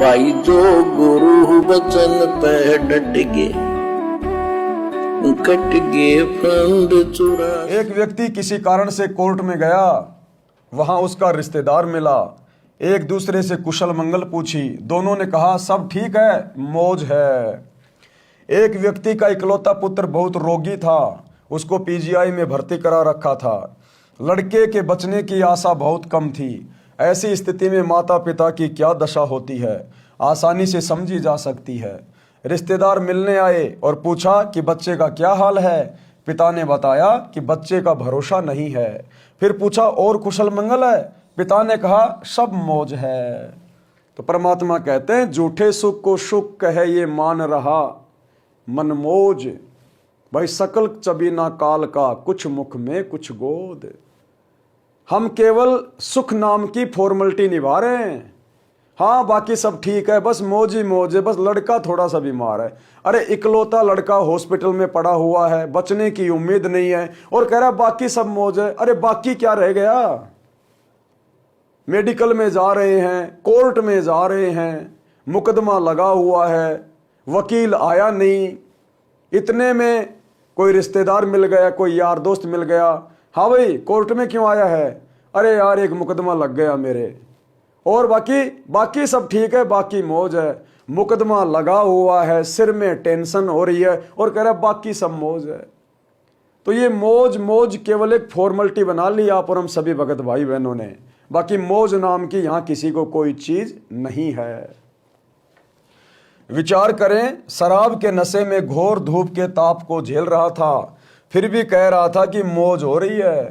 भाई जो गुरु बचन पे डट गए, कट गए फंद चुरा। एक व्यक्ति किसी कारण से कोर्ट में गया, वहां उसका रिश्तेदार मिला। एक दूसरे से कुशल मंगल पूछी, दोनों ने कहा सब ठीक है, मौज है। एक व्यक्ति का इकलौता पुत्र बहुत रोगी था, उसको पीजीआई में भर्ती करा रखा था। लड़के के बचने की आशा बहुत कम थी। ऐसी स्थिति में माता पिता की क्या दशा होती है, आसानी से समझी जा सकती है। रिश्तेदार मिलने आए और पूछा कि बच्चे का क्या हाल है। पिता ने बताया कि बच्चे का भरोसा नहीं है। फिर पूछा और कुशल मंगल है। पिता ने कहा सब मौज है। तो परमात्मा कहते हैं झूठे सुख को सुख कहे ये मान रहा मन मौज। भाई सकल चबीना काल का, कुछ मुख में कुछ गोद। हम केवल सुख नाम की फॉर्मेलिटी निभा रहे हैं। हाँ बाकी सब ठीक है, बस मौज ही मौज है, बस लड़का थोड़ा सा बीमार है। अरे इकलौता लड़का हॉस्पिटल में पड़ा हुआ है, बचने की उम्मीद नहीं है और कह रहा है बाकी सब मौज है। अरे बाकी क्या रह गया। मेडिकल में जा रहे हैं, कोर्ट में जा रहे हैं, मुकदमा लगा हुआ है, वकील आया नहीं। इतने में कोई रिश्तेदार मिल गया, कोई यार दोस्त मिल गया। हाँ भाई कोर्ट में क्यों आया है। अरे यार एक मुकदमा लग गया मेरे, और बाकी सब ठीक है, बाकी मौज है। मुकदमा लगा हुआ है, सिर में टेंशन हो रही है और कह रहा है बाकी सब मौज है। तो ये मौज मौज केवल एक फॉर्मेलिटी बना ली आप और हम सभी भगत भाई बहनों ने। बाकी मौज नाम की यहां किसी को कोई चीज नहीं है। विचार करें, शराब के नशे में घोर धूप के ताप को झेल रहा था, फिर भी कह रहा था कि मौज हो रही है।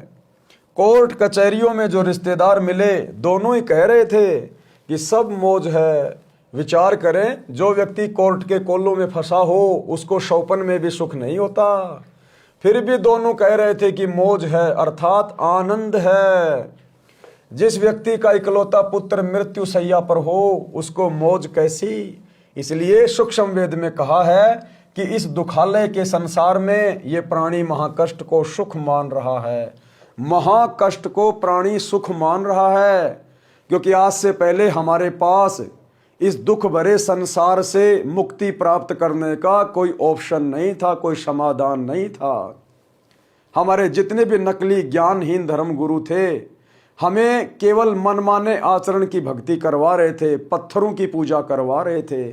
कोर्ट कचहरियों में जो रिश्तेदार मिले, दोनों ही कह रहे थे कि सब मौज है। विचार करें, जो व्यक्ति कोर्ट के कोल्लों में फंसा हो उसको शौपन में भी सुख नहीं होता, फिर भी दोनों कह रहे थे कि मौज है, अर्थात आनंद है। जिस व्यक्ति का इकलौता पुत्र मृत्यु शैया पर हो उसको मौज कैसी। इसलिए सूक्ष्म वेद में कहा है कि इस दुखालय के संसार में ये प्राणी महाकष्ट को सुख मान रहा है। महाकष्ट को प्राणी सुख मान रहा है, क्योंकि आज से पहले हमारे पास इस दुख भरे संसार से मुक्ति प्राप्त करने का कोई ऑप्शन नहीं था, कोई समाधान नहीं था। हमारे जितने भी नकली ज्ञानहीन धर्म गुरु थे, हमें केवल मनमाने आचरण की भक्ति करवा रहे थे, पत्थरों की पूजा करवा रहे थे।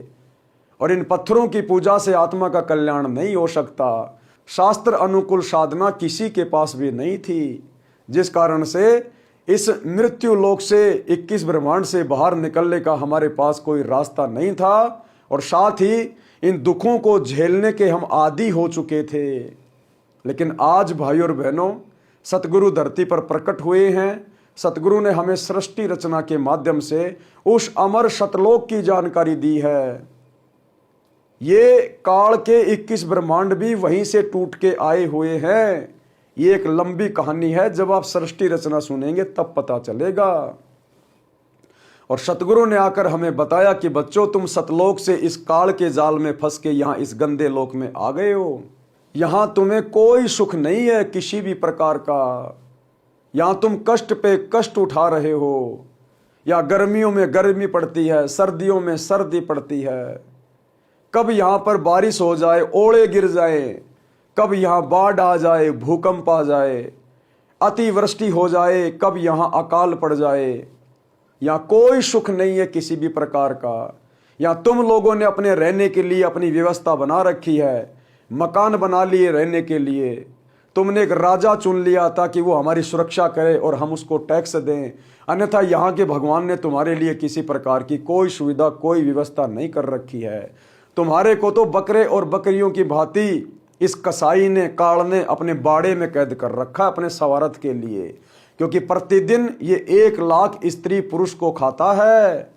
और इन पत्थरों की पूजा से आत्मा का कल्याण नहीं हो सकता। शास्त्र अनुकूल साधना किसी के पास भी नहीं थी, जिस कारण से इस मृत्यु लोक से 21 ब्रह्मांड से बाहर निकलने का हमारे पास कोई रास्ता नहीं था। और साथ ही इन दुखों को झेलने के हम आदी हो चुके थे। लेकिन आज भाई और बहनों, सतगुरु धरती पर प्रकट हुए हैं। सतगुरु ने हमें सृष्टि रचना के माध्यम से उस अमर सतलोक की जानकारी दी है। ये काल के 21 ब्रह्मांड भी वहीं से टूट के आए हुए हैं। ये एक लंबी कहानी है, जब आप सृष्टि रचना सुनेंगे तब पता चलेगा। और सतगुरु ने आकर हमें बताया कि बच्चों तुम सतलोक से इस काल के जाल में फंस के यहां इस गंदे लोक में आ गए हो। यहां तुम्हें कोई सुख नहीं है किसी भी प्रकार का। यहां तुम कष्ट पे कष्ट उठा रहे हो। या गर्मियों में गर्मी पड़ती है, सर्दियों में सर्दी पड़ती है। कब यहां पर बारिश हो जाए, ओले गिर जाए, कब यहां बाढ़ आ जाए, भूकंप आ जाए, अतिवृष्टि हो जाए, कब यहां अकाल पड़ जाए। यहां कोई सुख नहीं है किसी भी प्रकार का। यहां तुम लोगों ने अपने रहने के लिए अपनी व्यवस्था बना रखी है, मकान बना लिए रहने के लिए। तुमने एक राजा चुन लिया ताकि वो हमारी सुरक्षा करे और हम उसको टैक्स दें। अन्यथा यहाँ के भगवान ने तुम्हारे लिए किसी प्रकार की कोई सुविधा, कोई व्यवस्था नहीं कर रखी है। तुम्हारे को तो बकरे और बकरियों की भांति इस कसाई ने, काल ने अपने बाड़े में कैद कर रखा अपने स्वार्थ के लिए, क्योंकि प्रतिदिन ये 1 लाख स्त्री पुरुष को खाता है।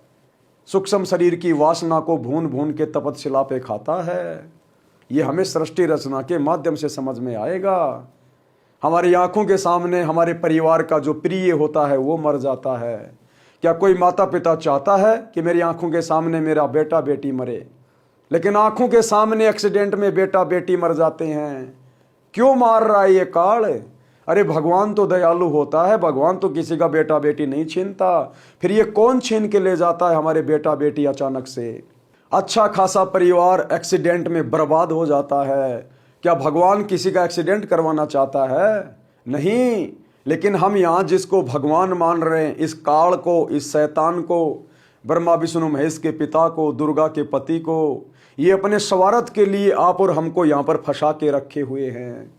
सूक्ष्म शरीर की वासना को भून भून के तपतशिला पे खाता है। ये हमें सृष्टि रचना के माध्यम से समझ में आएगा। हमारी आंखों के सामने हमारे परिवार का जो प्रिय होता है वो मर जाता है। क्या कोई माता पिता चाहता है कि मेरी आंखों के सामने मेरा बेटा बेटी मरे? लेकिन आंखों के सामने एक्सीडेंट में बेटा बेटी मर जाते हैं। क्यों मार रहा है ये काल? अरे भगवान तो दयालु होता है, भगवान तो किसी का बेटा बेटी नहीं छीनता, फिर ये कौन छीन के ले जाता है हमारे बेटा बेटी अचानक से? अच्छा खासा परिवार एक्सीडेंट में बर्बाद हो जाता है, क्या भगवान किसी का एक्सीडेंट करवाना चाहता है? नहीं। लेकिन हम यहाँ जिसको भगवान मान रहे हैं, इस काल को, इस शैतान को, ब्रह्मा विष्णु महेश के पिता को, दुर्गा के पति को, ये अपने स्वार्थ के लिए आप और हमको यहाँ पर फंसा के रखे हुए हैं।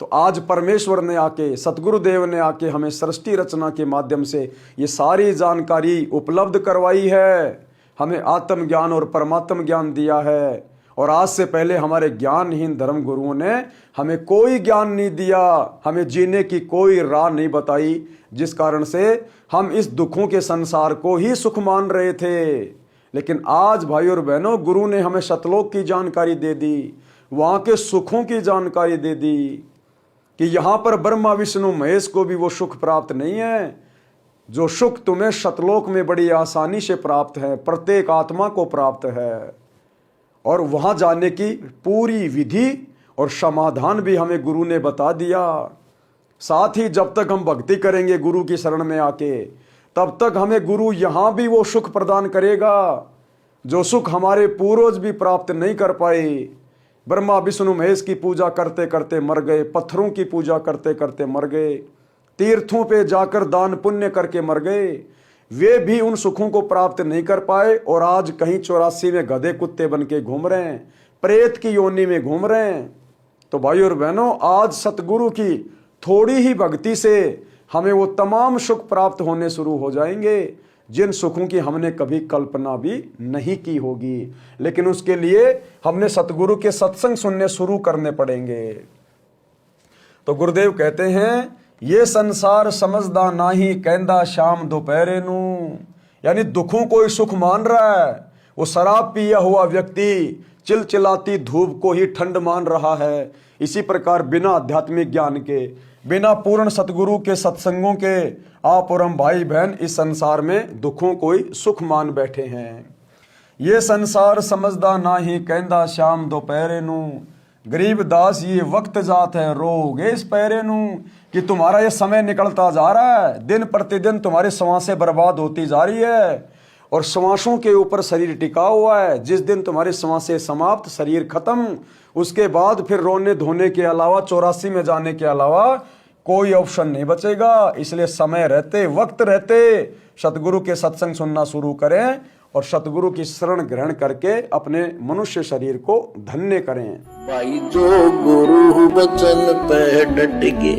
तो आज परमेश्वर ने आके, सतगुरुदेव ने आके हमें सृष्टि रचना के माध्यम से ये सारी जानकारी उपलब्ध करवाई है, हमें आत्म ज्ञान और परमात्म ज्ञान दिया है। और आज से पहले हमारे ज्ञानहीन धर्म गुरुओं ने हमें कोई ज्ञान नहीं दिया, हमें जीने की कोई राह नहीं बताई, जिस कारण से हम इस दुखों के संसार को ही सुख मान रहे थे। लेकिन आज भाई और बहनों, गुरु ने हमें सतलोक की जानकारी दे दी, वहाँ के सुखों की जानकारी दे दी कि यहाँ पर ब्रह्मा विष्णु महेश को भी वो सुख प्राप्त नहीं है जो सुख तुम्हें सतलोक में बड़ी आसानी से प्राप्त है, प्रत्येक आत्मा को प्राप्त है। और वहाँ जाने की पूरी विधि और समाधान भी हमें गुरु ने बता दिया। साथ ही जब तक हम भक्ति करेंगे गुरु की शरण में आके, तब तक हमें गुरु यहाँ भी वो सुख प्रदान करेगा जो सुख हमारे पूर्वज भी प्राप्त नहीं कर पाए। ब्रह्मा विष्णु महेश की पूजा करते करते मर गए, पत्थरों की पूजा करते करते मर गए, तीर्थों पे जाकर दान पुण्य करके मर गए, वे भी उन सुखों को प्राप्त नहीं कर पाए और आज कहीं 84 में गधे कुत्ते बन के घूम रहे हैं, प्रेत की योनि में घूम रहे हैं। तो भाई और बहनों, आज सतगुरु की थोड़ी ही भक्ति से हमें वो तमाम सुख प्राप्त होने शुरू हो जाएंगे जिन सुखों की हमने कभी कल्पना भी नहीं की होगी। लेकिन उसके लिए हमने सतगुरु के सत्संग सुनने शुरू करने पड़ेंगे। तो गुरुदेव कहते हैं, ये संसार समझदा नाही कहंदा शाम दोपहरे नू, यानी दुखों को ही सुख मान रहा है। वो शराब पिया हुआ व्यक्ति चिलचिलाती धूप को ही ठंड मान रहा है। इसी प्रकार बिना आध्यात्मिक ज्ञान के, बिना पूर्ण सतगुरु के सत्संगों के आप और हम भाई बहन इस संसार में दुखों को ही सुख मान बैठे हैं। ये संसार समझदा नाही कहंदा शाम दोपहरे नू, गरीब दास ये वक्त जात है रोगे इस पैरे नू, कि तुम्हारा ये समय निकलता जा रहा है, दिन प्रतिदिन तुम्हारी श्वासें बर्बाद होती जा रही है और श्वासों के ऊपर शरीर टिका हुआ है। जिस दिन तुम्हारी श्वासें समाप्त, शरीर खत्म, उसके बाद फिर रोने धोने के अलावा, 84 में जाने के अलावा कोई ऑप्शन नहीं बचेगा। इसलिए समय रहते, वक्त रहते सतगुरु के सत्संग सुनना शुरू करें और सतगुरु की शरण ग्रहण करके अपने मनुष्य शरीर को धन्य करें। भाई जो गुरु बचन पे डट गए,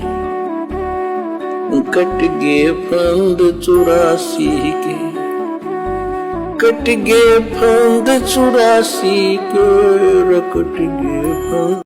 कट गए फंद 84 के, कट गए फंद 84 के, कट गए फंद।